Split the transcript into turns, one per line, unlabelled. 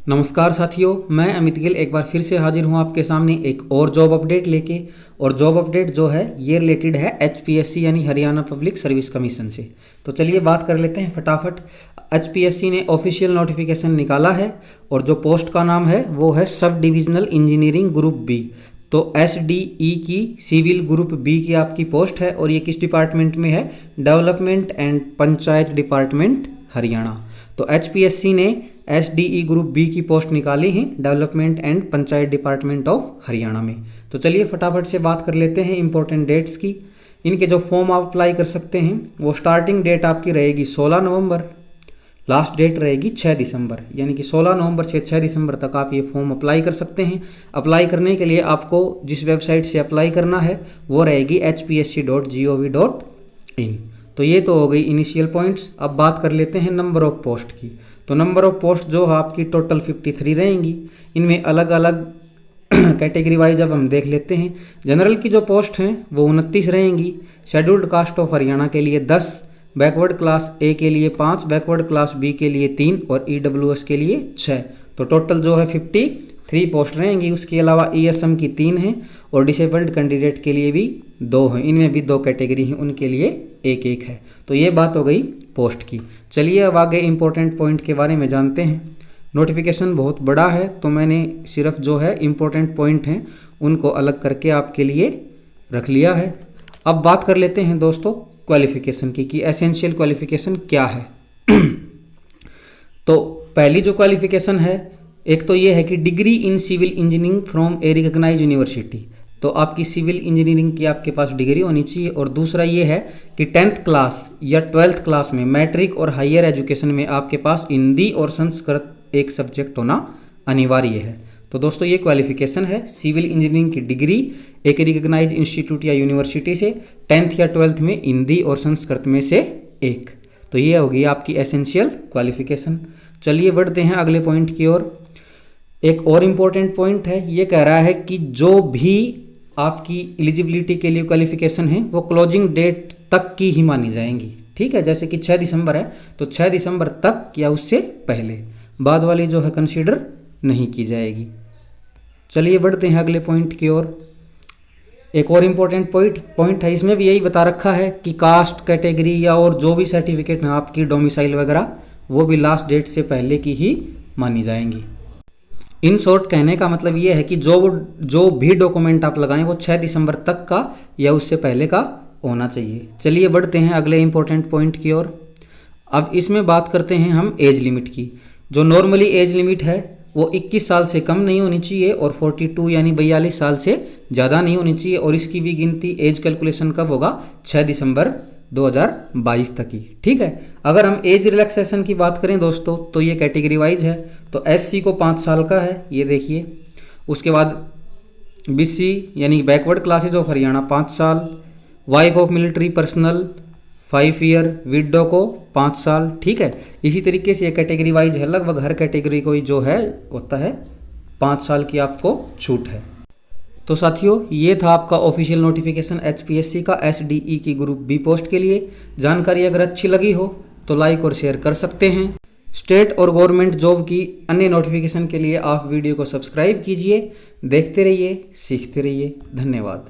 नमस्कार साथियों, मैं अमित गिल एक बार फिर से हाजिर हूं आपके सामने एक और जॉब अपडेट लेके। और जॉब अपडेट जो है ये रिलेटेड है HPSC यानी हरियाणा पब्लिक सर्विस कमीशन से। तो चलिए बात कर लेते हैं फटाफट। HPSC ने ऑफिशियल नोटिफिकेशन निकाला है और जो पोस्ट का नाम है वो है सब डिविजनल इंजीनियरिंग ग्रुप बी। तो SDE की सिविल ग्रुप बी की आपकी पोस्ट है और ये किस डिपार्टमेंट में है? Development and panchayat department Haryana. तो HPSC ने SDE ग्रुप बी की पोस्ट निकाली है development and panchayat department of Haryana में। तो चलिए फटाफट से बात कर लेते हैं इंपॉर्टेंट डेट्स की। इनके जो फॉर्म आप अप्लाई कर सकते हैं वो स्टार्टिंग डेट आपकी रहेगी 16 नवंबर, लास्ट डेट रहेगी 6 दिसंबर, यानी कि 16 नवंबर से 6 दिसंबर तक आप ये फॉर्म अप्लाई कर सकते हैं। अप्लाई करने के लिए आपको जिस वेबसाइट से अप्लाई करना है वो रहेगी hpsc.gov.in। तो ये तो हो गई इनिशियल पॉइंट्स। अब बात कर लेते हैं नंबर ऑफ पोस्ट की। तो नंबर ऑफ पोस्ट जो है आपकी टोटल 53 रहेंगी। इनमें अलग अलग कैटेगरी वाइज अब हम देख लेते हैं। जनरल की जो पोस्ट हैं वो 29 रहेंगी। शेड्यूल्ड कास्ट ऑफ हरियाणा के लिए 10, बैकवर्ड क्लास ए के लिए 5, बैकवर्ड क्लास बी के लिए 3 और EWS के लिए 6। तो टोटल जो है 53 पोस्ट रहेंगी। उसके अलावा ESM की 3 हैं और डिसेबल्ड कैंडिडेट के लिए भी 2 हैं। इनमें भी 2 कैटेगरी हैं, उनके लिए 1-1 है। तो ये बात हो गई पोस्ट की। चलिए अब आगे इम्पोर्टेंट पॉइंट के बारे में जानते हैं। नोटिफिकेशन बहुत बड़ा है तो मैंने सिर्फ जो है इम्पोर्टेंट पॉइंट हैं उनको अलग करके आपके लिए रख लिया है। अब बात कर लेते हैं दोस्तों क्वालिफिकेशन की कि एसेंशियल क्वालिफिकेशन क्या है। तो पहली जो क्वालिफिकेशन है एक तो ये है कि degree in civil engineering from a recognised university. तो आपकी सिविल इंजीनियरिंग की आपके पास डिग्री होनी चाहिए। और दूसरा ये है कि 10th क्लास या 12th क्लास में मैट्रिक और हायर एजुकेशन में आपके पास हिंदी और संस्कृत एक सब्जेक्ट होना अनिवार्य है। तो दोस्तों ये क्वालिफिकेशन है सिविल इंजीनियरिंग की डिग्री एक रिकॉग्नाइज्ड इंस्टीट्यूट या यूनिवर्सिटी से 10th या 12th में हिंदी और संस्कृत में से एक। तो ये होगी आपकी एसेंशियल क्वालिफिकेशन। चलिए बढ़ते हैं अगले पॉइंट की ओर। एक और इम्पोर्टेंट पॉइंट है, ये कह रहा है कि जो भी आपकी एलिजिबिलिटी के लिए क्वालिफिकेशन है वो क्लोजिंग डेट तक की ही मानी जाएंगी। ठीक है, जैसे कि 6 दिसंबर है तो 6 दिसंबर तक या उससे पहले, बाद वाली जो है कंसीडर नहीं की जाएगी। चलिए बढ़ते हैं अगले पॉइंट की ओर। एक और इम्पोर्टेंट पॉइंट है, इसमें भी यही बता रखा है कि कास्ट कैटेगरी या और जो भी सर्टिफिकेट है आपकी डोमिसाइल वगैरह वो भी लास्ट डेट से पहले की ही मानी जाएंगी। इन शॉर्ट कहने का मतलब ये है कि जो भी डॉक्यूमेंट आप लगाएं वो 6 दिसंबर तक का या उससे पहले का होना चाहिए। चलिए बढ़ते हैं अगले इंपॉर्टेंट पॉइंट की ओर। अब इसमें बात करते हैं हम एज लिमिट की। जो नॉर्मली एज लिमिट है वो 21 साल से कम नहीं होनी चाहिए और 42 यानी 42 साल से ज़्यादा नहीं होनी चाहिए। और इसकी भी गिनती एज कैलकुलेशन कब होगा? 6 दिसंबर 2022 तक ही। ठीक है, अगर हम एज रिलैक्सेशन की बात करें दोस्तों तो ये कैटेगरी वाइज है। तो SC को 5 साल का है, ये देखिए। उसके बाद BC यानी बैकवर्ड क्लासेज ऑफ हरियाणा 5 साल, wife of military personnel 5 year, window को 5 साल। ठीक है, इसी तरीके से ये कैटेगरी वाइज है। लगभग हर कैटेगरी को जो है होता है 5 साल की आपको छूट है। तो साथियों ये था आपका ऑफिशियल नोटिफिकेशन HPSC का SDE की ग्रुप बी पोस्ट के लिए। जानकारी अगर अच्छी लगी हो तो लाइक और शेयर कर सकते हैं। स्टेट और गवर्नमेंट जॉब की अन्य नोटिफिकेशन के लिए आप वीडियो को सब्सक्राइब कीजिए। देखते रहिए, सीखते रहिए। धन्यवाद।